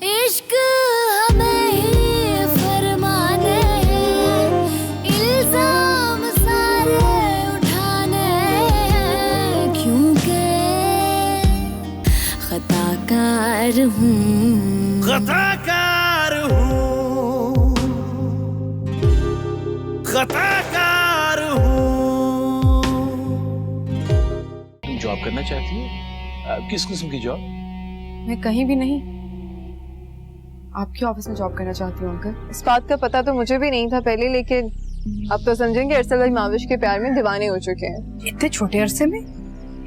इश्क हमें ही फरमाने हैं, इल्जाम सारे उठाने हैं, क्योंकि खताकार हूँ, खताकार हूँ, खताकार हूँ। तुम जॉब करना चाहती हो? किस किस्म की जॉब? मैं कहीं भी नहीं, आपके ऑफिस में जॉब करना चाहती हूँ अंकल। इस बात का पता तो मुझे भी नहीं था पहले, लेकिन अब तो समझेंगे अरसल भाई माविश के प्यार में दीवाने हो चुके हैं। इतने छोटे अरसे में?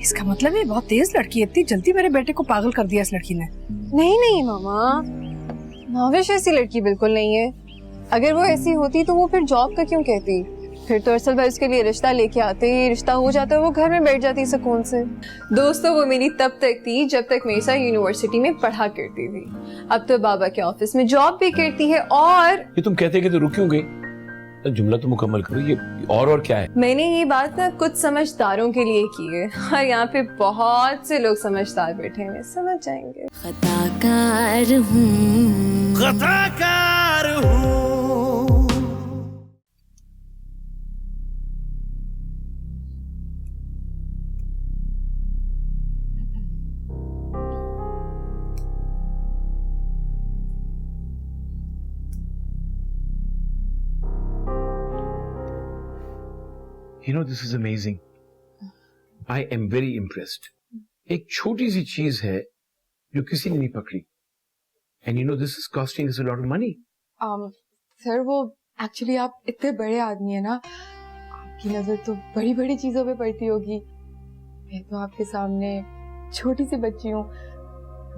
इसका मतलब ये बहुत तेज लड़की है, इतनी जल्दी मेरे बेटे को पागल कर दिया इस लड़की ने। नहीं नहीं मामा, माविश ऐसी लड़की बिल्कुल नहीं है। अगर वो ऐसी होती तो वो फिर जॉब का क्यों कहती? फिर तो अरसल भाई उसके लिए रिश्ता लेके आते, रिश्ता हो जाता, वो घर में बैठ जाती सुकून से। दोस्तों वो मेरी तब तक थी जब तक मेरे साथ यूनिवर्सिटी में पढ़ा करती थी। अब तो बाबा के ऑफिस में जॉब भी करती है। और ये तुम कहते कि तो रुक क्यों गई? जुमला तो मुकम्मल करो। ये और क्या है? मैंने ये बात ना कुछ समझदारों के लिए की है, और यहाँ पे बहुत से लोग समझदार बैठे हैं, समझ जाएंगे। खताकार हूँ, खताकार हूँ। You know, this is amazing. I am very impressed. एक छोटी सी चीज है जो किसी ने नहीं पकड़ी. And you know, this is costing us a lot of money. Sir वो एक्चुअली आप इतने बड़े आदमी है ना, आपकी नजर तो बड़ी बड़ी चीजों पे पड़ती होगी। मैं तो आपके सामने छोटी सी बच्ची हूँ,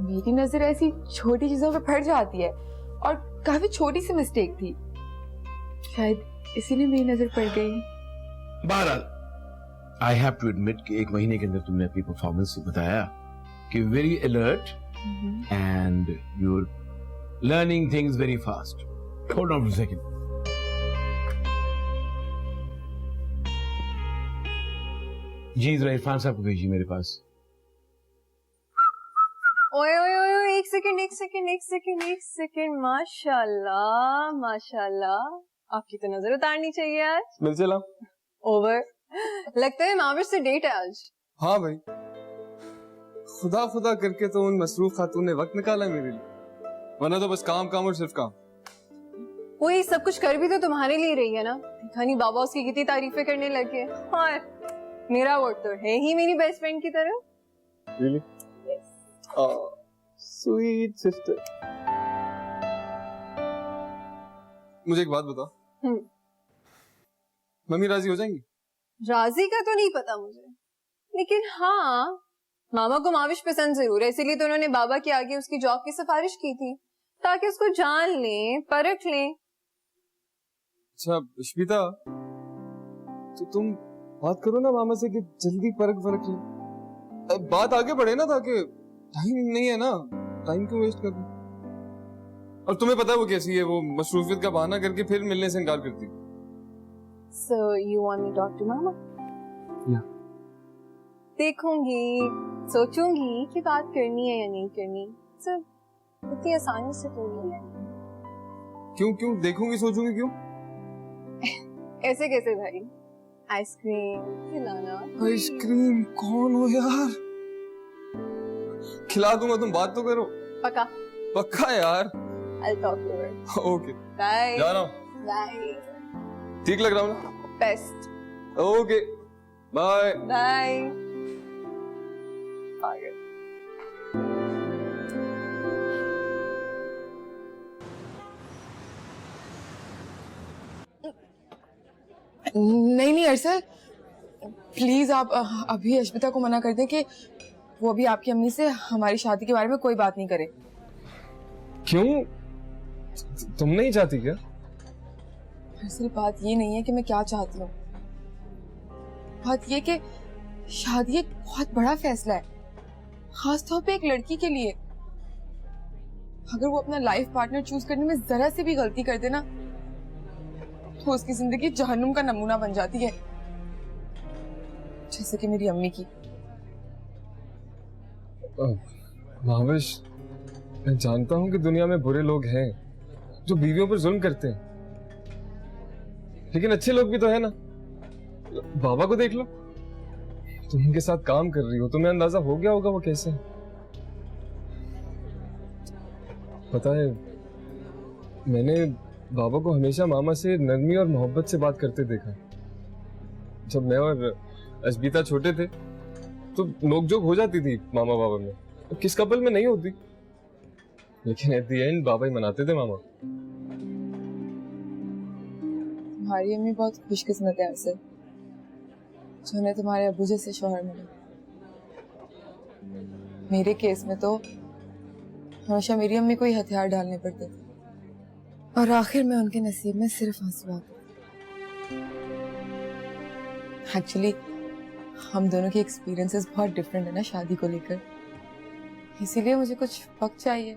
मेरी नजर ऐसी छोटी चीजों पे पड़ जाती है, और काफी छोटी सी मिस्टेक थी, शायद इसीलिए मेरी नजर पड़ गई। बहरहाल, I have to admit कि एक महीने के अंदर तुमने अपनी परफॉर्मेंस से बताया कि very alert and you're learning things very fast. Hold on for a second. जी जरा इरफान साहब को भेजिए मेरे पास। ओए ओए ओए, एक सेकंड, माशाल्लाह माशाल्लाह, आपकी तो नजर उतारनी चाहिए आज। मिल चला। ओवर, लगता है माविश से डेट है आज। हाँ भाई, खुदा खुदा करके तो उन मसरूफ खातून ने वक्त निकाला है मेरे लिए, वरना तो बस काम काम और सिर्फ काम। वो ये सब कुछ कर भी तो तुम्हारे लिए रही है ना, देखा नहीं बाबा उसकी कितनी तारीफें करने लगे। हाँ, मेरा वोट तो है ही मेरी बेस्ट फ्रेंड की तरह। Really? Sweet sister. मुझे एक बात बता, मम्मी राजी हो जाएंगी? राजी का तो नहीं पता मुझे, लेकिन हाँ मामा को माविश पसंद जरूर है, इसीलिए तो उन्होंने बाबा के आगे उसकी जॉब की सिफारिश की थी, ताकि उसको जान लें, परख लें। अच्छा श्वेता, तो तुम बात करो ना मामा से कि जल्दी परख ले। अब बात आगे बढ़े ना, ताकि टाइम नहीं है ना, टाइम क्यों वेस्ट कर रहे? और तुम्हें पता है वो कैसी है, वो मसरूफियत का बहाना करके फिर मिलने से इनकार करती। So you want me to talk to mama? Yeah. देखूंगी, सोचूंगी कि बात करनी है या नहीं करनी। सर इतनी आसानी से तो नहीं है। क्यों देखूंगी सोचूंगी क्यों? ऐसे कैसे भाई? आइसक्रीम खिलाना। आइसक्रीम कौन हो यार? खिला दूंगा, तुम बात तो करो। पक्का यार। I'll talk to her. Okay Bye. जा रहा हूँ। Bye. ठीक लग रहा हूँ ना? Best. Okay bye. Bye. नहीं अरसल, प्लीज आप अभी अश्मिता को मना कर दें कि वो अभी आपकी अम्मी से हमारी शादी के बारे में कोई बात नहीं करे। क्यों, तुम नहीं चाहती क्या? असल बात ये नहीं है कि मैं क्या चाहती हूँ, बात ये कि शादी एक बहुत बड़ा फैसला है, खासतौर पे एक लड़की के लिए। अगर वो अपना लाइफ पार्टनर चूज करने में जरा सी भी गलती कर दे ना, तो उसकी जिंदगी जहन्नुम का नमूना बन जाती है, जैसे कि मेरी अम्मी की। माविश, मैं जानता हूं कि दुनिया में बुरे लोग हैं जो बीवियों पर जुल्म करते हैं, लेकिन अच्छे लोग भी तो है ना। बाबा को देख लो, तुम उनके साथ काम कर रही हो, तुम्हें अंदाजा हो गया होगा वो कैसे हैं। पता है, मैंने बाबा को हमेशा मामा से नरमी और मोहब्बत से बात करते देखा। जब मैं और अश्बिता छोटे थे तो नोकझोंक हो जाती थी मामा बाबा में, तो किस कपल में नहीं होती, लेकिन एट द एंड बाबा ही मनाते थे मामा। तुम्हारी अम्मी बहुत खुशकिस्मत है अरसद, जो उन्हें तुम्हारे अब्बू जैसे शौहर मिले। मेरे केस में तो हमेशा मेरी अम्मी को ही हथियार डालने पड़ते थे और आखिर में उनके नसीब में सिर्फ आंसू आते। एक्चुअली हम दोनों की एक्सपीरियंसेस बहुत डिफरेंट है ना शादी को लेकर, इसीलिए मुझे कुछ वक्त चाहिए।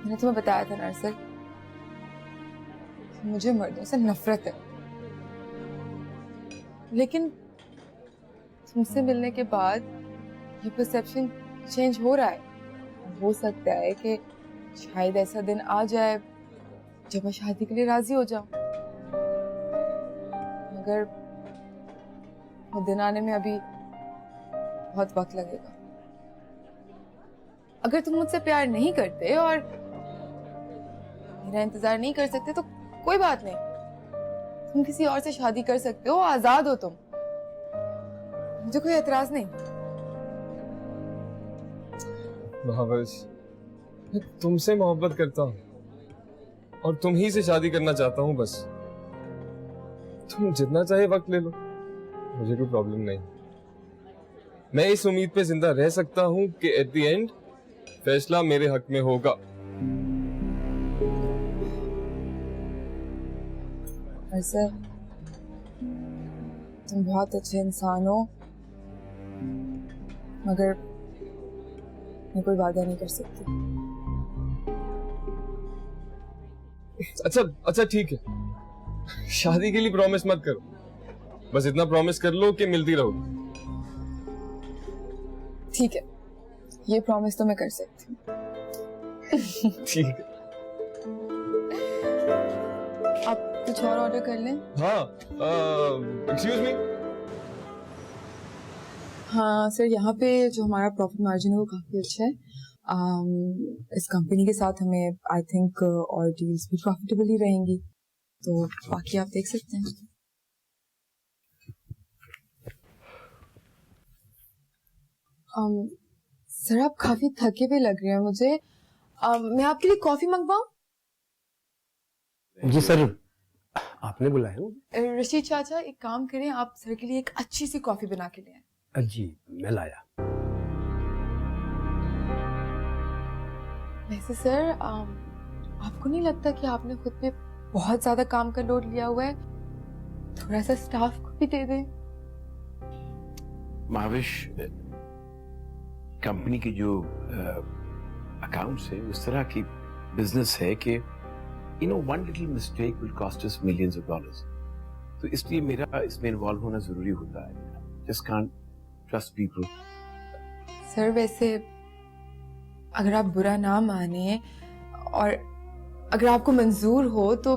मैंने तुम्हें बताया था ना सर, मुझे मर्दों से नफरत है, लेकिन तुमसे मिलने के बाद ये परसेप्शन चेंज हो रहा है। हो सकता है कि शायद ऐसा दिन आ जाए जब मैं शादी के लिए राजी हो जाऊं, मगर वो दिन आने में अभी बहुत वक्त लगेगा। अगर तुम मुझसे प्यार नहीं करते और मेरा इंतजार नहीं कर सकते तो कोई बात नहीं, तुम किसी और से शादी कर सकते हो, आजाद हो तुम, मुझे कोई एतराज नहीं। महावश, मैं तुमसे मोहब्बत करता हूँ और तुम ही से शादी करना चाहता हूँ। बस तुम जितना चाहे वक्त ले लो, मुझे कोई प्रॉब्लम नहीं। मैं इस उम्मीद पे जिंदा रह सकता हूँ कि एट द एंड फैसला मेरे हक में होगा। सर, तुम बहुत अच्छे इंसान हो, मगर मैं कोई वादा नहीं कर सकती। अच्छा ठीक है, शादी के लिए प्रॉमिस मत करो, बस इतना प्रॉमिस कर लो कि मिलती रहो। ठीक है, ये प्रॉमिस तो मैं कर सकती हूँ। ठीक है। आप कुछ और ऑर्डर कर लें। हाँ, एक्सक्यूज मी। हाँ सर, यहाँ पे जो हमारा प्रॉफिट मार्जिन है वो काफी अच्छा है। इस कंपनी के साथ हमें आई थिंक और डील्स भी प्रॉफिटेबल ही रहेंगी, तो बाकी आप देख सकते हैं। सर, आप काफी थके हुए लग रहे हैं मुझे। मैं आपके लिए कॉफी मंगवाऊं? जी सर, आपने बुलाया हो? रशीद चाचा, एक काम करें, आप सर के लिए एक अच्छी सी कॉफी बना के ले आए। जी मैं लाया। वैसे सर, आपको नहीं लगता कि आपने खुद पे बहुत ज्यादा काम का लोड लिया हुआ है? थोड़ा सा स्टाफ को भी दे दें। महाविश, कंपनी की जो अकाउंट्स है उस तरह की बिजनेस है कि one little mistake will cost us millions of dollars, तो इसलिए मेरा इसमें इन्वॉल्व होना जरूरी होता है। Just can't trust people. Sir, वैसे अगर आप बुरा ना माने और अगर आपको मंजूर हो तो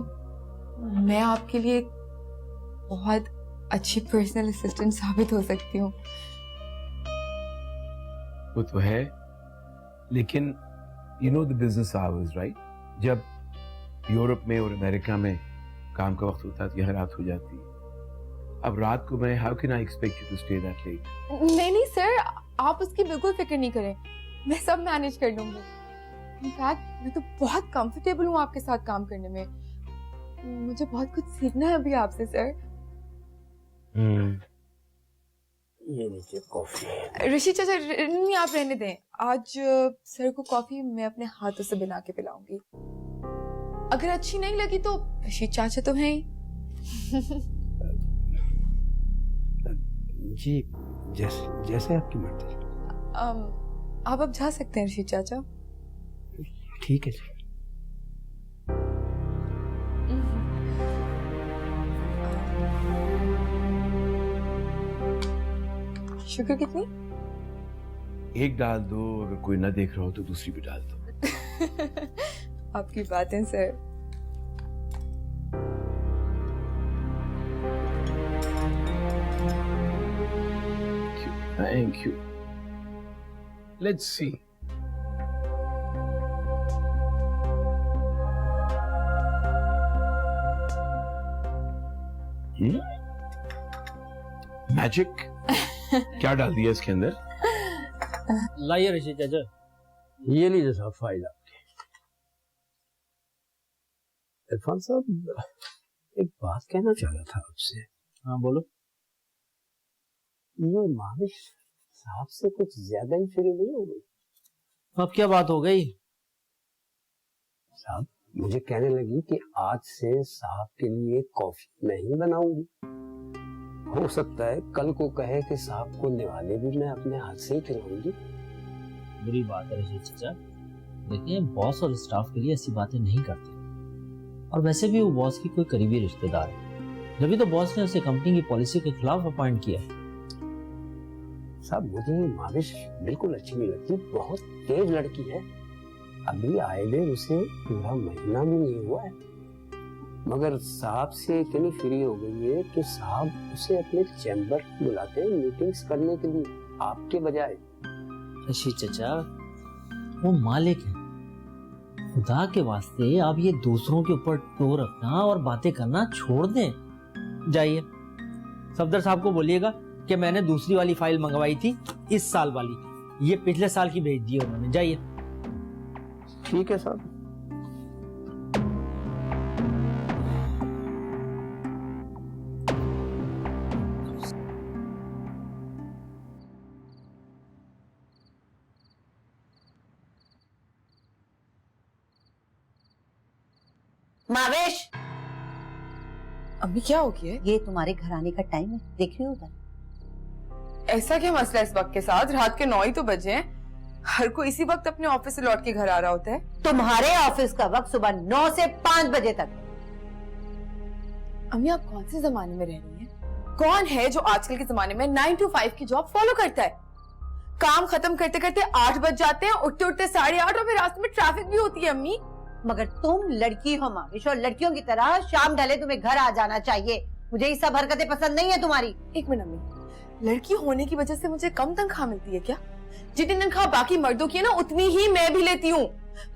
मैं आपके लिए एक बहुत अच्छी पर्सनल असिस्टेंट साबित हो सकती हूँ। वो तो है, लेकिन you know the business hours, right? जब यूरोप में और अमेरिका में काम का वक्त होता है तो यहाँ रात हो जाती है। अब रात को मैं how can I expect you to stay that late? नहीं सर, आप उसकी बिल्कुल फिक्र नहीं करें, मैं सब मैनेज कर लूंगी। इनफैक्ट मैं तो बहुत कंफर्टेबल हूँ आपके साथ काम करने में। मुझे बहुत कुछ सीखना है अभी आपसे सर। ये लीजिए कॉफी। ऋषि चाचा, नहीं आप रहने दें, आज सर को कॉफी मैं अपने हाथों से बना के पिलाऊंगी। अगर अच्छी नहीं लगी तो ऋषि चाचा तो हैं ही। जी जैसे आपकी मर्जी। आप अब जा सकते हैं ऋषि चाचा। ठीक है जी। शुगर कितनी? एक डाल दो, अगर कोई ना देख रहा हो तो दूसरी भी डाल दो। आपकी बातें sir. Thank you. Let's see. Magic क्या डाल दिया इसके अंदर? लाइए ऋषि चाचा। ये लीजिए साहब फाइल आपकी। इरफान साहब, एक बात कहना चाह रहा था आपसे। हाँ बोलो। ये माविश साहब से कुछ ज्यादा ही फ्री नहीं हो गई? अब क्या बात हो गई? साहब मुझे कहने लगी कि आज से साहब के लिए कॉफी मैं ही बनाऊंगी। हो सकता है कल को कहे कि साहब को निवाले भी मैं अपने हाथ से ही खिलाऊंगी। बुरी बात है ऋषि चाचा। देखिए, बॉस और स्टाफ के लिए ऐसी बातें नहीं करते, और वैसे भी वो बॉस की कोई करीबी रिश्तेदार है, जब तो बॉस ने उसे कंपनी की पॉलिसी के खिलाफ अपॉइंट किया। साहब मुझे माविश बिल्कुल अच्छी नहीं लगती, बहुत तेज लड़की है। अभी आए दिन उसे पूरा महीना भी नहीं हुआ है, मगर साहब से इतनी फ्री हो गई है कि साहब उसे अपने चैम्बर बुलाते हैं मीटिंग्स करने के लिए, आपके बजाय। ऋषि चाचा, वो मालिक है। खुदा के वास्ते आप ये दूसरों के ऊपर टो रखना और बातें करना छोड़ दें। जाइए, सफदर साहब को बोलिएगा कि मैंने दूसरी वाली फाइल मंगवाई थी, इस साल वाली, ये पिछले साल की भेज दी है उन्होंने। जाइए। ठीक है साहब। मावेश, अम्मी क्या हो गया है? ये तुम्हारे घर आने का टाइम है, देख रही हो उधर। ऐसा क्या मसला है इस वक्त के साथ? रात के 9 ही तो बजे हैं। हर कोई इसी वक्त अपने ऑफिस से लौट के घर आ रहा होता है। तुम्हारे ऑफिस का वक्त सुबह 9 से 5 बजे तक। अम्मी आप कौन से जमाने में रह रही हैं? कौन है जो आजकल के जमाने में 9 to 5 की जॉब फॉलो करता है? काम खत्म करते करते 8 बज जाते हैं, उठते उठते 8:30, और फिर रास्ते में ट्रैफिक भी होती है। अम्मी मगर तुम लड़की हो माविश, और लड़कियों की तरह शाम ढले तुम्हें घर आ जाना चाहिए। मुझे ये सब हरकतें पसंद नहीं है तुम्हारी। एक मिनट अम्मी, लड़की होने की वजह से मुझे कम तनख्वाह मिलती है क्या? जितनी तनख्वाह बाकी मर्दों की है ना, उतनी ही मैं भी लेती हूँ।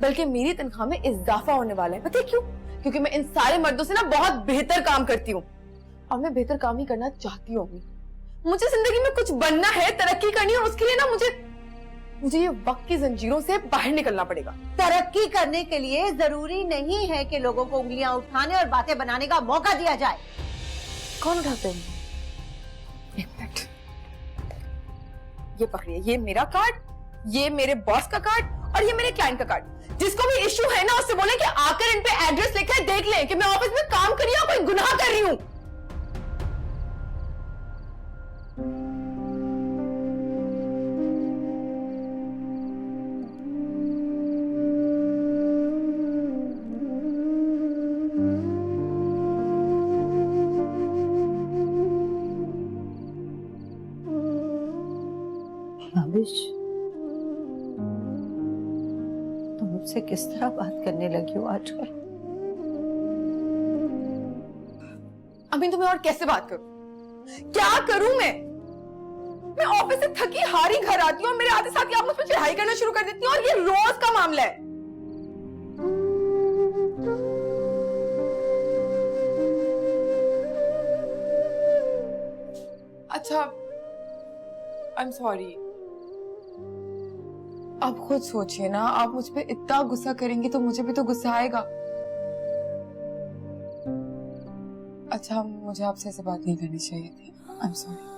बल्कि मेरी तनख्वाह में इजाफा होने वाला है। पता है क्यों? क्योंकि मैं इन सारे मर्दों से ना बहुत बेहतर काम करती हूँ, और मैं बेहतर काम ही करना चाहती हूँ। मुझे जिंदगी में कुछ बनना है, तरक्की करनी है, और उसके लिए ना मुझे ये वक्त की जंजीरों से बाहर निकलना पड़ेगा। तरक्की करने के लिए जरूरी नहीं है कि लोगों को उंगलियां उठाने और बातें बनाने का मौका दिया जाए। कौन उठाते हैं? एक मिनट, ये पकड़िए, ये मेरा कार्ड, ये मेरे बॉस का कार्ड, और ये मेरे क्लाइंट का कार्ड। जिसको भी इश्यू है ना, उससे बोले कि आकर इन पे एड्रेस लिखकर देख ले कि मैं ऑफिस में काम कर रही हूँ, कोई गुनाह कर रही हूँ। माविश, तुम मुझसे किस तरह बात करने लगी हो आजकल? अभी तुम्हें और कैसे बात करूं? क्या करूं मैं ऑफिस से थकी हारी घर आती हूँ और मेरे आते साथ ही आप मुझ पर चढ़ाई करना शुरू कर देती हूँ, और ये रोज का मामला है। अच्छा, आई एम सॉरी। आप खुद सोचिए ना, आप मुझ पे इतना गुस्सा करेंगी तो मुझे भी तो गुस्सा आएगा। अच्छा, मुझे आपसे ऐसे बात नहीं करनी चाहिए थी। I am sorry.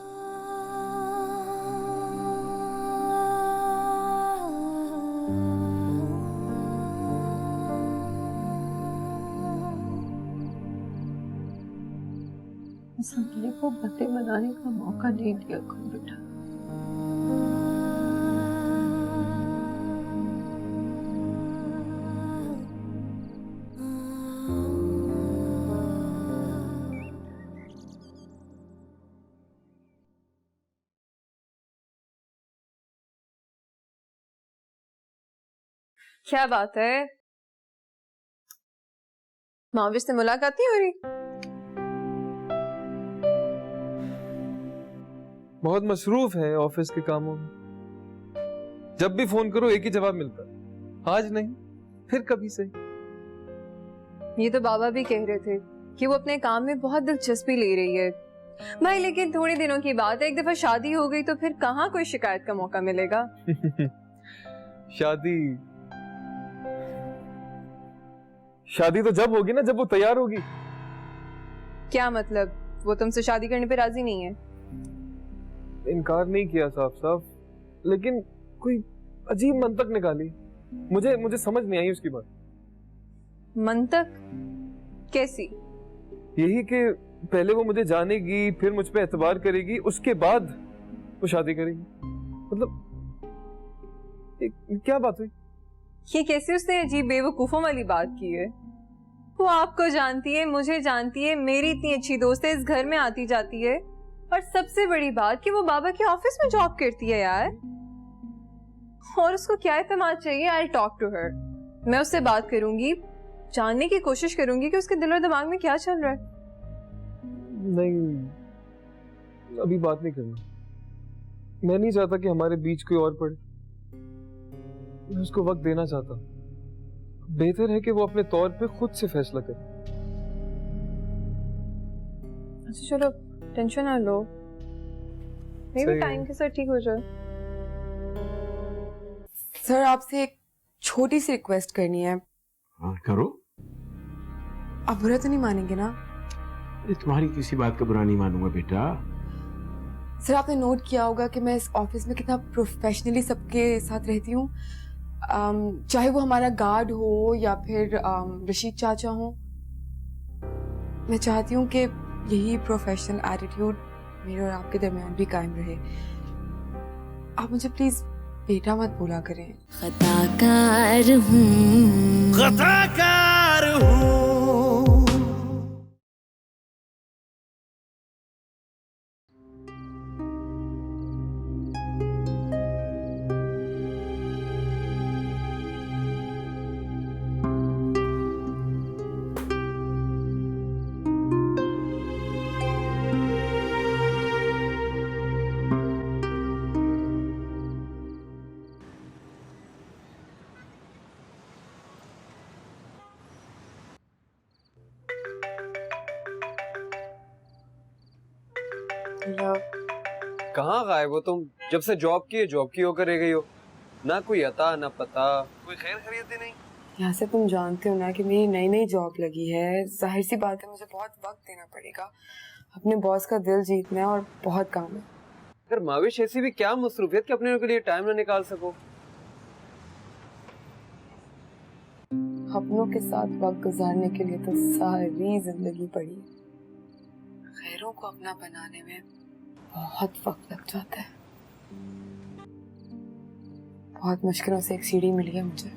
संगली को बातें बनाने का मौका नहीं दिया करो बेटा। क्या बात है, माविश से मुलाकात नहीं हो रही? बहुत मसरूफ है ऑफिस के कामों में। जब भी फोन करो एक ही जवाब मिलता है, आज नहीं फिर कभी से। ये तो बाबा भी कह रहे थे कि वो अपने काम में बहुत दिलचस्पी ले रही है भाई, लेकिन थोड़े दिनों की बात है, एक दफा शादी हो गई तो फिर कहाँ कोई शिकायत का मौका मिलेगा। शादी तो जब होगी ना जब वो तैयार होगी। क्या मतलब, वो तुमसे शादी करने पे राजी नहीं है? इनकार नहीं किया साफ साफ, लेकिन कोई अजीब मंतक निकाली। मुझे समझ नहीं आई उसकी बात। मंतक कैसी? यही कि पहले वो मुझे जानेगी, फिर मुझ पे एतबार करेगी, उसके बाद वो शादी करेगी। मतलब क्या बात हुई? ये कैसे उसने अजीब बेवकूफों वाली बात की है? वो आपको जानती है, मुझे जानती है, मेरी इतनी अच्छी दोस्त है, इस घर में आती जाती है, और सबसे बड़ी बात कि वो बाबा के ऑफिस में जॉब करती है यार। और उसको क्या एतमाद चाहिए? आई टॉक टू हर, मैं उससे बात करूंगी, जानने की कोशिश करूंगी कि उसके दिल और दिमाग में क्या चल रहा है। नहीं, अभी बात नहीं करना। मैं नहीं चाहता कि हमारे बीच कोई और पड़े। मैं उसको वक्त देना चाहता। बेहतर है कि वो अपने तौर पे खुद से फैसला करे। अच्छा चलो, टेंशन ना लो, मे भी टाइम के साथ ठीक हो जाए। सर आपसे एक छोटी सी रिक्वेस्ट करनी है। हाँ करो। आप बुरा तो नहीं मानेंगे ना? ये तुम्हारी किसी बात का बुरा नहीं मानूंगा बेटा। सर आपने नोट किया होगा कि मैं इस ऑफिस में कितना प्रोफेशनली सबके साथ रहती हूँ, चाहे वो हमारा गार्ड हो या फिर रशीद चाचा हो। मैं चाहती हूँ कि यही प्रोफेशनल एटीट्यूड मेरे और आपके दरमियान भी कायम रहे। आप मुझे प्लीज बेटा मत बोला करें। खताकार हूँ, खताकार हूँ। कहाँ गायब हो तुम? जब से जॉब की होकर रह गई हो। ना कोई अता ना पता, कोई खैर खरीदी नहीं। यहाँ से तुम जानते हो ना कि मेरी नई नई जॉब लगी है, जाहिर सी बात है मुझे बहुत वक्त देना पड़ेगा। अपने बॉस का दिल जीतना है और बहुत काम है। अगर माविश ऐसी भी क्या मसरूफियत कि अपने के लिए टाइम ना निकाल सको? अपनों के साथ वक्त गुजारने के लिए तो सारी जिंदगी पड़ी है, गैरों को अपना बनाने में बहुत वक्त लग जाता है। बहुत मुश्किलों से एक सीढ़ी मिली है मुझे,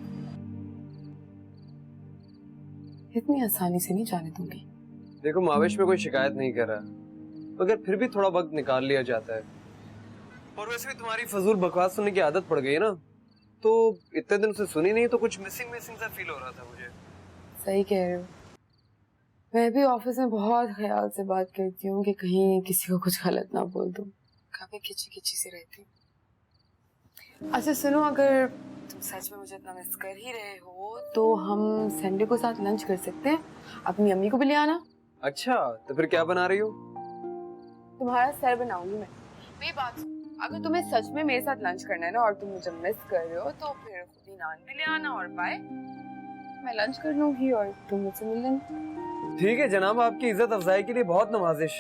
इतनी आसानी से नहीं जाने दूंगी। देखो माविश में कोई शिकायत नहीं कर रहा, मगर फिर भी थोड़ा वक्त निकाल लिया जाता है। और वैसे भी तुम्हारी फजूल बकवास सुनने की आदत पड़ गई है ना, तो इतने दिन से सुनी नहीं तो कुछ मिसिंग सा फील हो रहा था मुझे। सही कह रहे हो, मैं भी ऑफिस में बहुत ख्याल से बात करती हूँ कि कहीं किसी को कुछ गलत ना बोल दूँ। काफी खिंची खिंची से रहती हूँ। अच्छा सुनो, अगर तुम सच में मुझे इतना मिस कर ही रहे हो तो हम संडे को साथ लंच कर सकते हैं। अपनी अम्मी को भी ले आना। अच्छा तो फिर क्या बना रही हो? तुम्हारा सर बनाऊंगी मैं। मेरी बात सुन, अगर तुम्हें सच में मेरे साथ लंच करना है ना और तुम मुझे मिस कर रहे हो तो फिर खुद ही नान भी ले आना और बाय, मैं लंच कर लूंगी और तुम मुझसे मिल लेना। ठीक है जनाब, आपकी इज्जत अफजाई के लिए बहुत नवाजिश।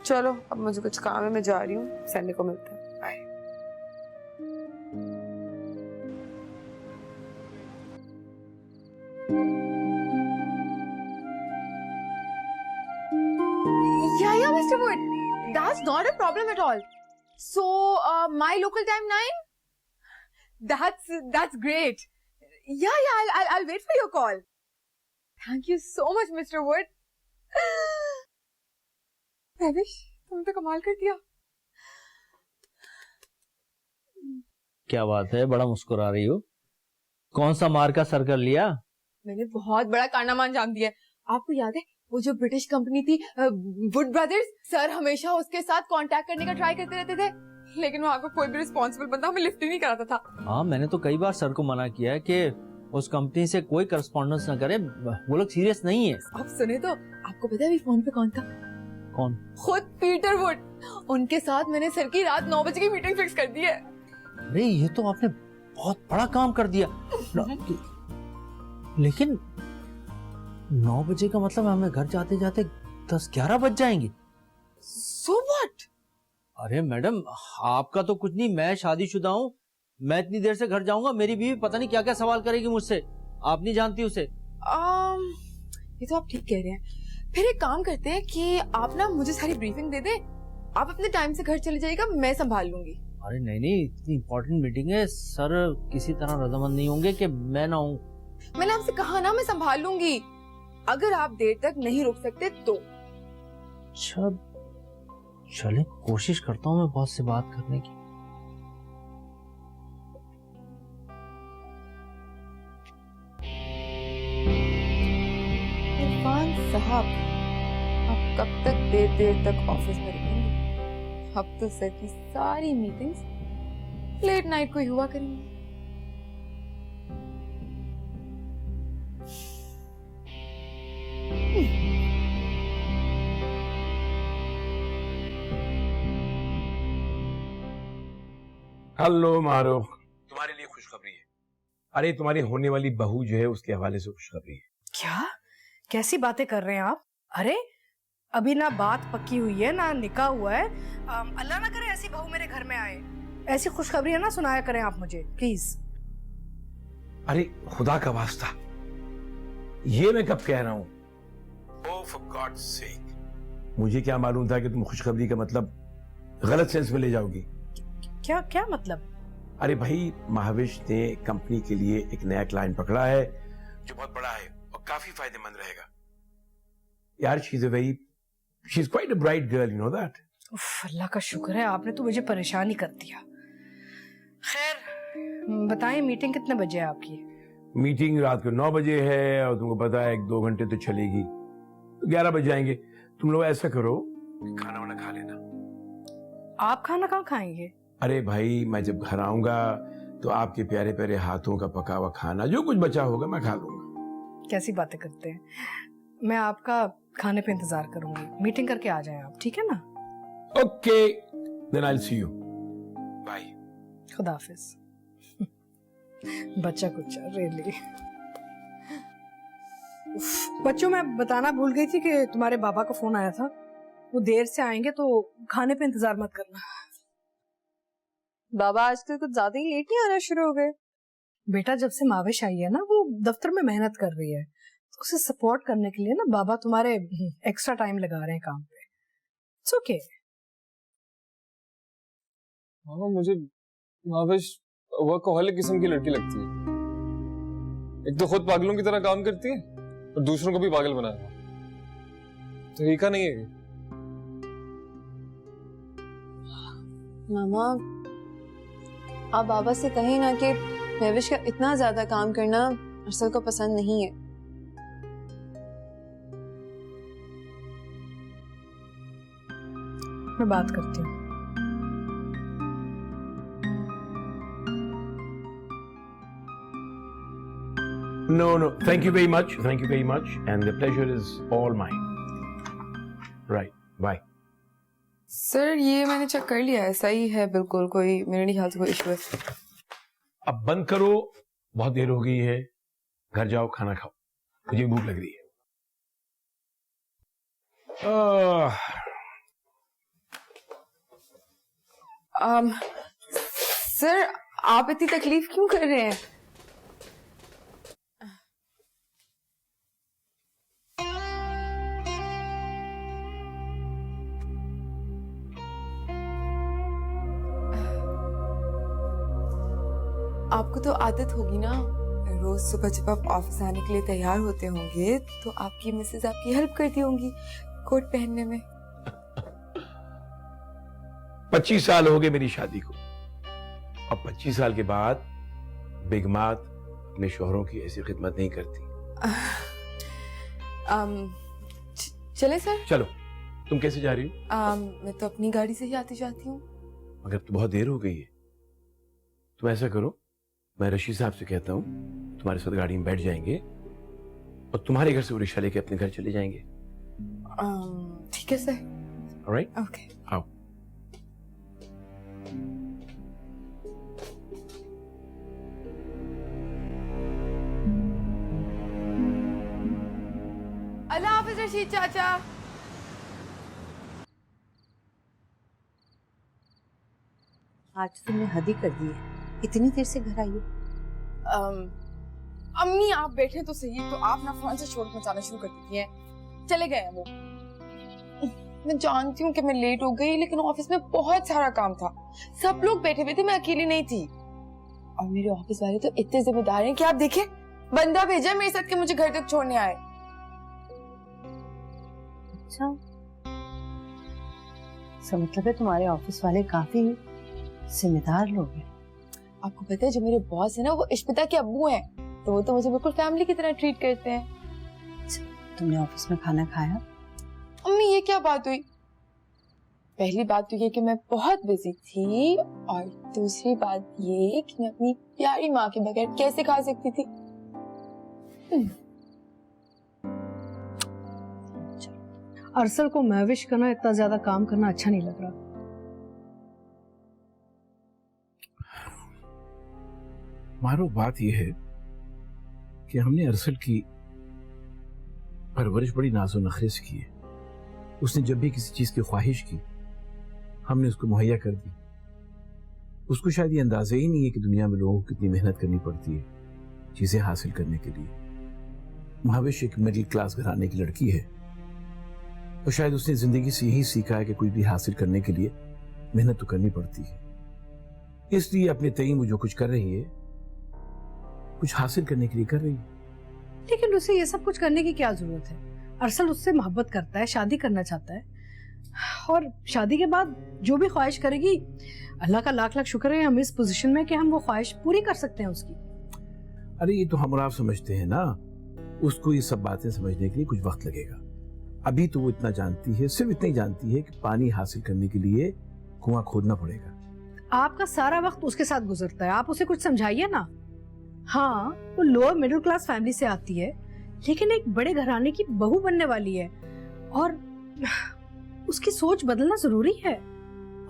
चलो अब मुझे कुछ काम है, मैं जा रही हूँ। संडे को मिलते हैं, bye. Yeah, Mr. Wood, that's not a problem at all. So, my local time 9? That's great. Yeah, I'll wait for your call. Thank you so much, Mr. Wood. Mahvish, तुम तो कमाल कर दिया। क्या बात है, बड़ा मुस्कुरा रही हो? कौन सा मार का सर कर लिया? मैंने बहुत बड़ा कारनामा अंजाम दिया है। आपको याद है वो जो ब्रिटिश कंपनी थी वुड ब्रदर्स, सर हमेशा उसके साथ कांटेक्ट करने का ट्राई करते रहते थे, लेकिन वहाँ का कोई भी रिस्पॉन्सिबल बंदा हमें लिफ्ट ही नहीं कराता था। हाँ, मैंने तो कई बार सर को मना किया है कि उस कंपनी से कोई करस्पॉन्डेंस न करे, वो लोग सीरियस नहीं है। आप सुने तो आपको पता है अभी फोन पे कौन था? कौन? खुद पीटर वुड। उनके साथ मैंने सर की रात 9 बजे की मीटिंग फिक्स कर दी है। अरे ये तो आपने बहुत बड़ा काम कर दिया। लेकिन 9 बजे का मतलब हमें घर जाते जाते 10-11 बज जाएंगे। So what? अरे मैडम, आपका तो कुछ नहीं, मैं शादीशुदा हूँ, मैं इतनी देर से घर जाऊंगा, मेरी बीवी पता नहीं क्या क्या सवाल करेगी मुझसे, आप नहीं जानती उसे। ये तो आप ठीक कह रहे हैं। फिर एक काम करते हैं कि आप ना मुझे सारी ब्रीफिंग दे दे, आप अपने टाइम से घर चले जाइएगा, मैं संभाल लूंगी। अरे नहीं, इतनी इंपॉर्टेंट मीटिंग है, सर किसी तरह रजामंद नहीं होंगे कि मैं ना हूँ। मैंने आपसे कहा ना मैं संभाल लूंगी, अगर आप देर तक नहीं रुक सकते तो। अच्छा चले, कोशिश करता हूँ मैं बॉस से बात करने की। इरफान साहब, आप कब तक देर देर तक ऑफिस में रहेंगे? अब तो सर की सारी मीटिंग्स लेट नाइट को ही हुआ करेंगी। हेलो मारो, तुम्हारे लिए खुशखबरी है। अरे तुम्हारी होने वाली बहू जो है उसके हवाले से खुशखबरी है। क्या? कैसी बातें कर रहे हैं आप? अरे अभी ना बात पक्की हुई है ना निकाह हुआ है। अल्लाह ना करे ऐसी बहू मेरे घर में आए। ऐसी खुशखबरी ना सुनाया करें आप मुझे प्लीज। अरे खुदा का वास्ता, ये मैं कब कह रहा हूं? Oh, for God's sake, मुझे क्या मालूम था कि तुम खुशखबरी का मतलब गलत सेंस में ले जाओगी। क्या क्या मतलब? अरे भाई, महाविश ने कंपनी के लिए एक नया क्लाइंट पकड़ा है जो बहुत बड़ा है और काफी फायदेमंद रहेगा। यार, she is quite a bright girl, you know that. Allah का शुक्र है, आपने तो मुझे परेशान ही कर दिया। खैर बताएं, मीटिंग कितने बजे है आपकी? मीटिंग रात को 9 बजे है और तुमको पता है 1-2 घंटे तो चलेगी, तो 11 बज जाएंगे। तुम लोग ऐसा करो, खाना वाना खा लेना। आप खाना कहाँ खाएंगे? अरे भाई, मैं जब घर आऊंगा तो आपके प्यारे प्यारे हाथों का पका हुआ खाना जो कुछ बचा होगा मैं खा लूंगा। कैसी बातें करते हैं। मैं आपका खाने पे इंतजार करूंगी, मीटिंग करके आ जाएं आप, ठीक है ना? Okay, then I will see you, bye. खुदा हाफिज। बच्चा कुछ रियली। बच्चों, मैं बताना भूल गई थी कि तुम्हारे बाबा का फोन आया था, वो देर से आएंगे तो खाने पे इंतजार मत करना। बाबा आजकल कुछ ज्यादा ही लेट नहीं आना शुरू हो गए। बेटा, जब से माविश आई है ना, वो दफ्तर में मेहनत कर रही है, तो उसे सपोर्ट करने के लिए ना बाबा तुम्हारे एक्स्ट्रा टाइम लगा रहे हैं काम पे। It's okay. मामा, मुझे माविश वर्कहॉलिक किस्म की लड़की लगती है। एक तो खुद पागलों की तरह काम करती है और दूसरों को भी पागल बनाया। तरीका नहीं है। मामा, आप बाबा से कहें ना कि महविश का इतना ज्यादा काम करना अरसल को पसंद नहीं है। मैं बात करती हूँ। No, thank you very much, and the pleasure is all mine. Right, bye. Sir, ये मैंने चेक कर लिया है, सही है बिल्कुल, कोई मेरे नहीं ख्याल से कोई इशू है। अब बंद करो, बहुत देर हो गई है, घर जाओ, खाना खाओ, मुझे भूख लग रही है। सर, आप इतनी तकलीफ क्यों कर रहे हैं? आपको तो आदत होगी ना, रोज सुबह जब आप ऑफिस आने के लिए तैयार होते होंगे तो आपकी मिसेज आपकी हेल्प करती होंगी कोट पहनने में। 25 साल हो गए मेरी शादी को, अब 25 साल के बाद बिगमात अपने शौहरों की ऐसी खिदमत नहीं करती। चले सर? चलो, तुम कैसे जा रही हो? मैं तो अपनी गाड़ी से ही आती जाती हूँ। मगर तो बहुत देर हो गई है। तुम ऐसा करो, मैं रशीद साहब से कहता हूँ तुम्हारे साथ गाड़ी में बैठ जाएंगे और तुम्हारे घर से वो रिक्शा लेके अपने घर चले जाएंगे। ठीक है सर। Alright, okay. आओ। अल्लाह हाफिज रशीद चाचा। आज तुमने हद ही कर दी है, इतनी देर से घर आई हो। अम्मी आप बैठे तो सही, तो आप ना फोन से शोर मचाना शुरू कर देती हैं। चले गए हैं वो। मैं जानती हूँ कि मैं लेट हो गई, लेकिन ऑफिस में बहुत सारा काम था। सब लोग बैठे हुए थे, मैं अकेली नहीं थी। और मेरे ऑफिस वाले तो इतने जिम्मेदार हैं कि आप देखे, बंदा भेजा मेरे साथ के मुझे घर तक छोड़ने आए। अच्छा, इसका मतलब है तुम्हारे ऑफिस वाले काफी जिम्मेदार लोग हैं। आपको पता है जो मेरे बॉस है ना, वो इश्पिता के अब्बू हैं, तो वो तो मुझे बिल्कुल फैमिली की तरह ट्रीट करते हैं। तुमने ऑफिस में खाना खाया? अम्मी ये क्या बात हुई? पहली बात तो ये कि मैं बहुत बिजी थी, और दूसरी बात ये कि मैं अपनी प्यारी माँ के बगैर कैसे खा सकती थी। अरसल को महविश करना, इतना ज्यादा काम करना अच्छा नहीं लग रहा। मारो बात यह है कि हमने अरसल की परवरिश बड़ी नाज़ो नखरे से की है। उसने जब भी किसी चीज की ख्वाहिश की, हमने उसको मुहैया कर दी। उसको शायद ये अंदाजा ही नहीं है कि दुनिया में लोगों को कितनी मेहनत करनी पड़ती है चीजें हासिल करने के लिए। महाविश एक मिडिल क्लास घराने की लड़की है, और शायद उसने जिंदगी से यही सीखा है कि कोई भी हासिल करने के लिए मेहनत तो करनी पड़ती है। इसलिए अपने तय वो जो कुछ कर रही है, कुछ हासिल करने के लिए कर रही है। लेकिन उसे ये सब कुछ करने की क्या जरूरत है? अरसल उससे मोहब्बत करता है, शादी करना चाहता है, और शादी के बाद जो भी ख्वाहिश करेगी, अल्लाह का लाख लाख शुक्र है हम इस पोजीशन में कि हम वो ख्वाहिश पूरी कर सकते हैं उसकी। अरे ये तो हम और आप समझते हैं ना, उसको ये सब बातें समझने के लिए कुछ वक्त लगेगा। अभी तो वो इतना जानती है, सिर्फ इतना ही जानती है कि पानी हासिल करने के लिए कुआं खोदना पड़ेगा। आपका सारा वक्त उसके साथ गुजरता है, आप उसे कुछ समझाइए ना। हाँ, वो लोअर मिडिल क्लास फैमिली से आती है, लेकिन एक बड़े घराने की बहू बनने वाली है, और उसकी सोच बदलना जरूरी है।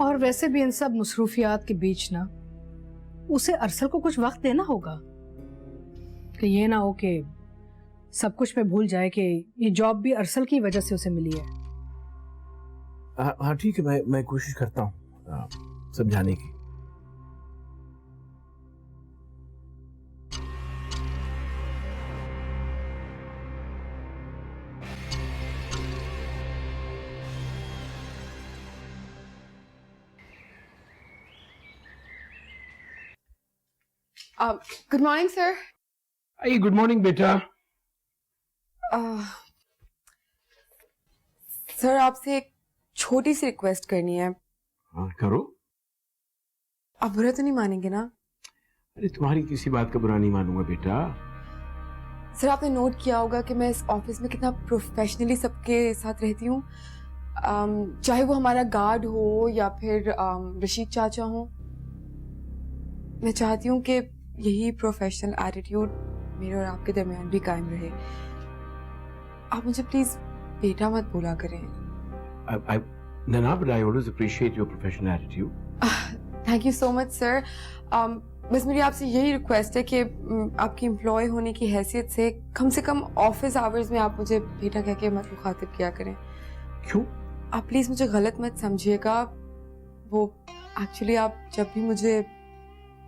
और वैसे भी इन सब मसरूफियात के बीच ना उसे अरसल को कुछ वक्त देना होगा, कि ये ना हो कि सब कुछ में भूल जाए कि ये जॉब भी अरसल की वजह से उसे मिली है। हाँ ठीक है, मैं कोशिश करता हूँ समझाने की। Good morning sir. Good morning बेटा। सर आपसे एक छोटी सी रिक्वेस्ट करनी है। हाँ करो। आप बुरा तो नहीं मानेंगे ना? अरे तुम्हारी किसी बात का बुरा नहीं मानूंगा बेटा। सर आपने नोट किया होगा कि मैं इस ऑफिस में कितना प्रोफेशनली सबके साथ रहती हूँ, चाहे वो हमारा गार्ड हो या फिर रशीद चाचा हो। मैं चाहती हूँ कि यही प्रोफेशनल एटीट्यूड मेरे और आपके दरमियान भी कायम रहे। आप मुझे प्लीज बेटा मत बोला करें। Nana, but I always appreciate your professional attitude. Thank you so much sir. बस मेरी आपसे यही रिक्वेस्ट है कि आपकी एम्प्लॉय होने की हैसियत से कम ऑफिस आवर्स में आप मुझे बेटा कह के मत मुखातिब किया करें। क्यों? आप प्लीज मुझे गलत मत समझिएगा। वो एक्चुअली आप जब भी मुझे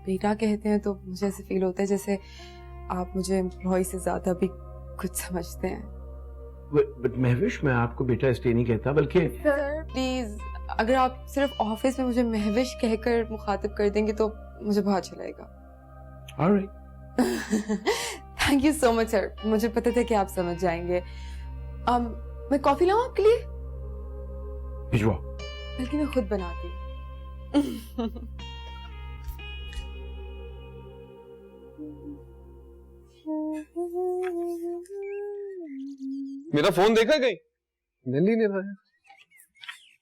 बेटा कहते हैं तो मुझे ऐसे फील होता है जैसे आप मुझे एम्प्लॉय से ज्यादा भी कुछ समझते हैं। बट महविश, मैं आपको बेटा इसलिए नहीं कहता, बल्कि सर प्लीज अगर आप सिर्फ ऑफिस में मुझे महविश कहकर मुखातिब कर देंगे तो मुझे बहुत अच्छा लगेगा। Alright. Thank you so much sir, मुझे पता था कि आप समझ जाएंगे। मैं कॉफी लाऊं आपके लिए? भिजवाओ। बल्कि मैं खुद बनाती हूँ। मेरा फोन देखा कहीं? मिल ही नहीं रहा है।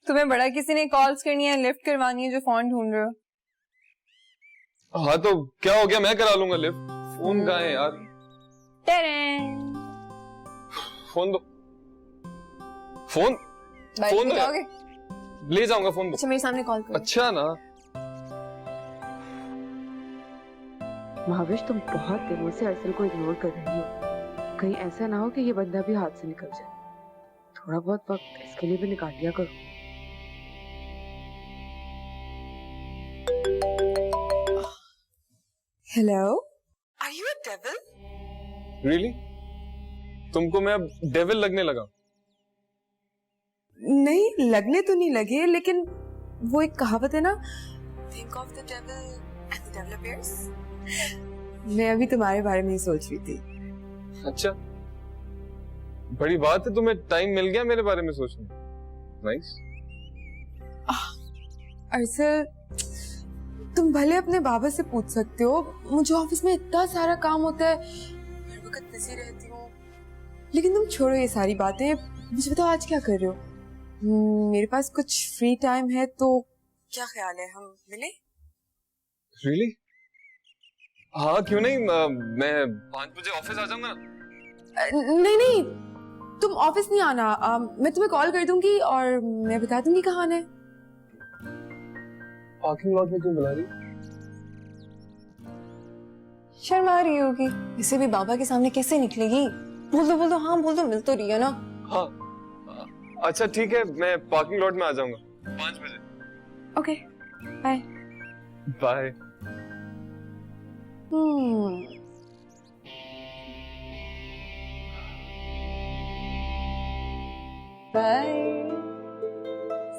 तुम्हें बड़ा किसी ने कॉल्स करनी है, लिफ्ट करवानी है जो फोन ढूंढ रहे हो? हाँ तो क्या हो गया, मैं करा लूंगा लिफ्ट। फोन कहाँ है यार? फोन दो। फोन फोन जाओगे? ले जाऊंगा फोन दो। अच्छा मेरे सामने कॉल करो। अच्छा ना। महाविश, तुम बहुत दिनों से अरसल को इग्नोर कर रही हो। कहीं ऐसा ना हो कि ये बंदा भी हाथ से निकल जाए। थोड़ा बहुत वक्त इसके लिए भी निकाल लिया करो। Hello, are you a devil? Really? तुमको मैं अब डेविल लगने लगा? नहीं, लगने तो नहीं लगे, लेकिन वो एक कहावत है ना, think of the devil and the devil appears. मैं अभी तुम्हारे बारे में ही सोच रही थी। अच्छा, बड़ी बात है, तुम्हें टाइम मिल गया मेरे बारे में सोचने। नाइस। अरसल, तुम भले अपने बाबा से पूछ सकते हो, मुझे ऑफिस में इतना सारा काम होता है, हर वक्त बिजी रहती हूँ। लेकिन तुम छोड़ो ये सारी बातें, मुझे बताओ आज क्या कर रहे हो? मेरे पास कुछ फ्री टाइम है, तो क्या ख्याल है हम मिले? रियली? हाँ क्यों नहीं, मैं 5 बजे ऑफिस आ जाऊंगा ना। नहीं नहीं, तुम ऑफिस नहीं आना, मैं तुम्हें कॉल कर दूंगी और मैं बता दूंगी कहाँ आना है। पार्किंग लॉट में क्यों बुला रही? शर्मा रही होगी, इसे भी बाबा के सामने कैसे निकलेगी? बोल दो हाँ बोल दो, मिल तो रही है ना। हाँ अच्छा ठीक है, मैं पार्किंग लॉट में आ जाऊंगा 5 बजे। Okay, bye bye. Bye.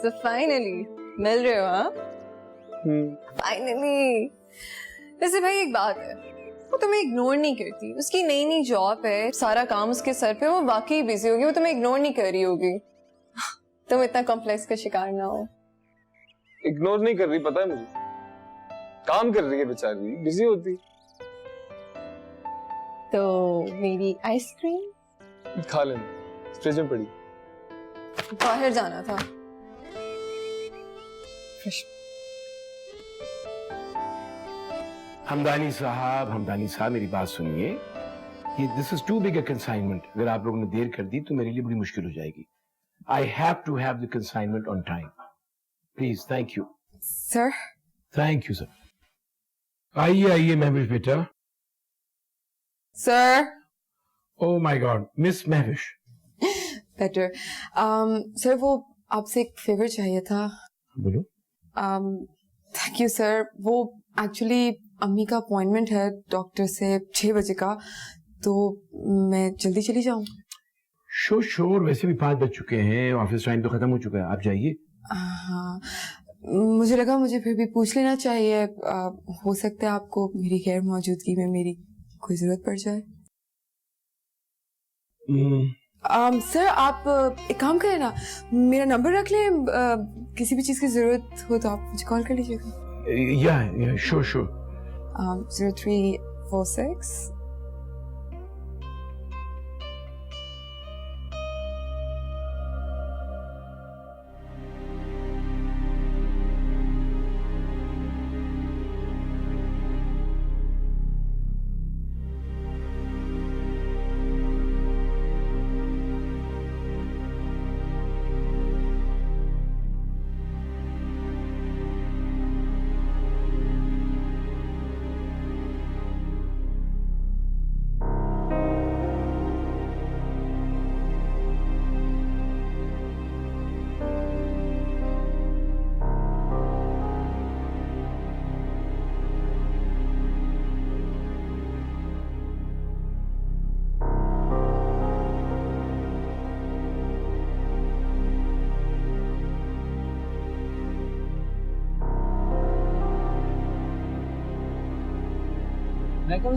So finally मिल रहे हो? हाँ फाइनली। वैसे भाई एक बात है, वो तुम्हें इग्नोर नहीं करती। उसकी नई नई जॉब है, सारा काम उसके सर पे, वो वाकई बिजी होगी, वो तुम्हें इग्नोर नहीं कर रही होगी। तुम इतना कॉम्प्लेक्स का शिकार ना हो। इग्नोर नहीं कर रही, पता है मुझे, काम कर रही है बेचारी, बिजी होती। तो मेरी आइसक्रीम खा लेना, फ्रिज में पड़ी। बाहर जाना था। हमदानी साहब मेरी बात सुनिए। ये this is too big a consignment. अगर आप लोगों ने देर कर दी तो मेरे लिए बड़ी मुश्किल हो जाएगी। I have to have the consignment on time, please. Thank you sir. Thank you sir. आइए महविश बेटा। Sir. Oh my god, miss Mahvish. Better. Sir, वो आपसे एक फेवर चाहिए था। बोलो। Thank you sir. वो एक्चुअली अम्मी का अपॉइंटमेंट है डॉक्टर से 6 बजे का, तो मैं जल्दी चली जाऊं? श्योर, वैसे भी 5 बज चुके हैं, ऑफिस टाइम तो खत्म हो चुका है, आप जाइए। हाँ, मुझे लगा मुझे फिर भी पूछ लेना चाहिए। हो सकता है आपको मेरी गैर मौजूदगी में मेरी कोई जरूरत पड़ जाए। सर, आप एक काम करें ना, मेरा नंबर रख लें, किसी भी चीज की जरूरत हो तो आप मुझे कॉल कर लीजिएगा। या श्योर। 0346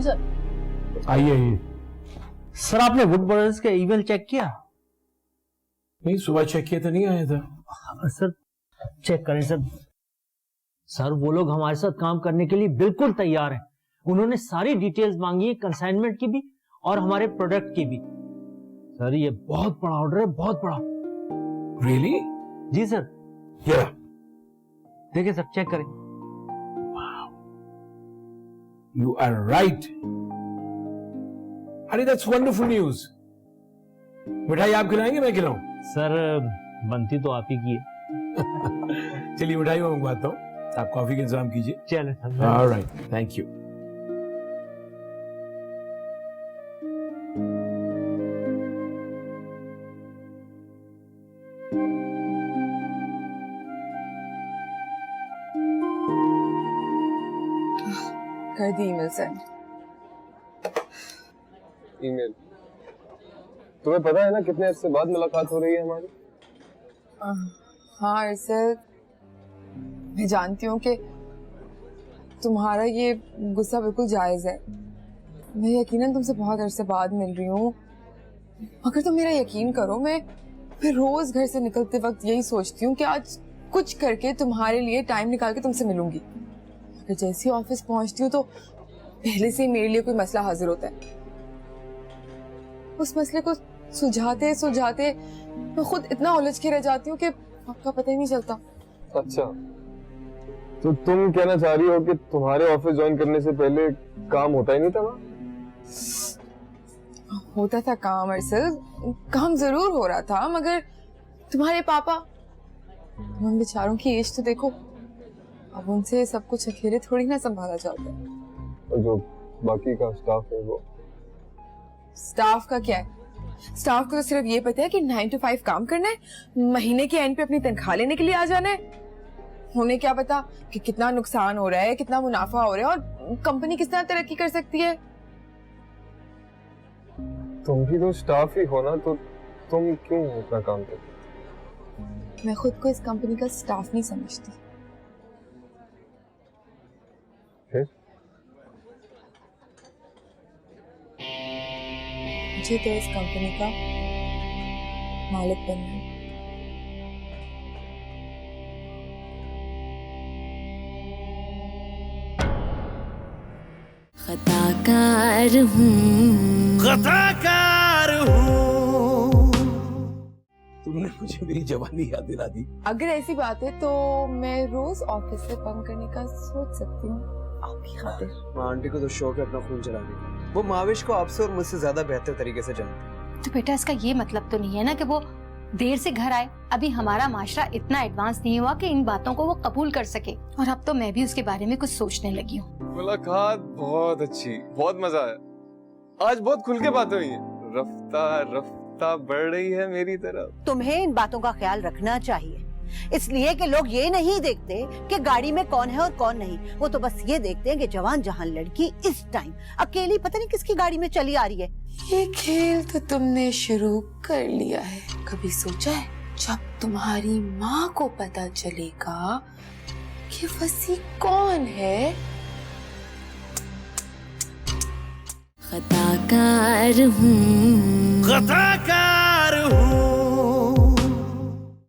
सर। आइए। सर, आपने वुड ब्रदर्स का ईमेल चेक किया? नहीं, सुबह चेक किया तो नहीं आया था। सर चेक करें सर। सर, वो लोग हमारे साथ काम करने के लिए बिल्कुल तैयार हैं। उन्होंने सारी डिटेल्स मांगी है, कंसाइनमेंट की भी और हमारे प्रोडक्ट की भी। सर ये बहुत बड़ा ऑर्डर है, बहुत बड़ा। Really? जी सर। Yeah. देखिए सर, चेक करें। You are right. अरे that's wonderful news. मिठाई आप खिलाएंगे मैं खिलाऊं? सर बनती तो आप ही की है। चलिए मिठाई मैं मंगवाता हूँ, आप कॉफी का इंतजाम कीजिए। चले sir. All right, thank you. कर दी ईमेल सेंड। ईमेल? तुम्हें पता है ना कितने अर्से बाद मुलाकात हो रही है हमारी? हाँ अरसद, मैं जानती हूँ कि तुम्हारा ये गुस्सा बिल्कुल जायज है। मैं यकीनन तुमसे बहुत अरसे बाद मिल रही हूँ, मगर तुम मेरा यकीन करो, मैं रोज घर से निकलते वक्त यही सोचती हूँ कि आज कुछ करके तुम्हारे लिए टाइम निकाल के तुमसे मिलूंगी। मगर जैसे ही ऑफिस पहुंचती हूँ तो पहले से ही मेरे लिए कोई मसला हाजिर होता है। उस मसले को सुलझाते सुलझाते मैं खुद इतना उलझ के रह जाती हूँ कि आपका पता ही नहीं चलता। अच्छा, तो तुम कहना चाह रही हो कि तुम्हारे ऑफिस ज्वाइन करने से पहले काम होता ही नहीं था वहाँ? होता था काम अरसद, काम जरूर हो रहा था, मगर तुम्हारे पापा, उन बेचारों की एज तो देखो, अब उनसे सब कुछ अकेले थोड़ी ना संभाला जाता है। और जो बाकी का स्टाफ है वो? स्टाफ का क्या है? स्टाफ को तो सिर्फ ये पता है कि 9 to 5 काम करना है, महीने के एंड पे अपनी तनख्वाह लेने के लिए आ जाना है। उन्हें क्या पता कि कितना नुकसान हो रहा है, कितना मुनाफा हो रहा है और कंपनी किस तरह तरक्की कर सकती है। तुम भी तो स्टाफ ही हो ना, तो तुम क्यों इतना काम करते? मैं खुद को इस कंपनी का स्टाफ नहीं समझती। फिर? मुझे तो इस कंपनी का मालिक बनना है। खताकार हूँ, खताकार हूँ। तुमने मुझे मेरी जवानी याद दिला दी। अगर ऐसी बात है तो मैं रोज ऑफिस से बंक करने का सोच सकती हूँ आपकी खातिर। माँ आंटी को तो शौक है अपना खून चलाने का। वो माविश को आपसे और मुझसे ज्यादा बेहतर तरीके से जानती है। तो बेटा इसका ये मतलब तो नहीं है ना कि वो देर से घर आए। अभी हमारा माशरा इतना एडवांस नहीं हुआ कि इन बातों को वो कबूल कर सके, और अब तो मैं भी उसके बारे में कुछ सोचने लगी हूँ। मुलाकात बहुत अच्छी, बहुत मजा आया। आज बहुत खुल के बातें हुई हैं। रफ्ता रफ्ता बढ़ रही है मेरी तरफ। तुम्हें इन बातों का ख्याल रखना चाहिए, इसलिए कि लोग ये नहीं देखते कि गाड़ी में कौन है और कौन नहीं। वो तो बस ये देखते हैं कि जवान जहान लड़की इस टाइम अकेली पता नहीं किसकी गाड़ी में चली आ रही है। ये खेल तो तुमने शुरू कर लिया है। कभी सोचा है जब तुम्हारी माँ को पता चलेगा कि वसी कौन है? खताकार हूँ, खताकार हूँ।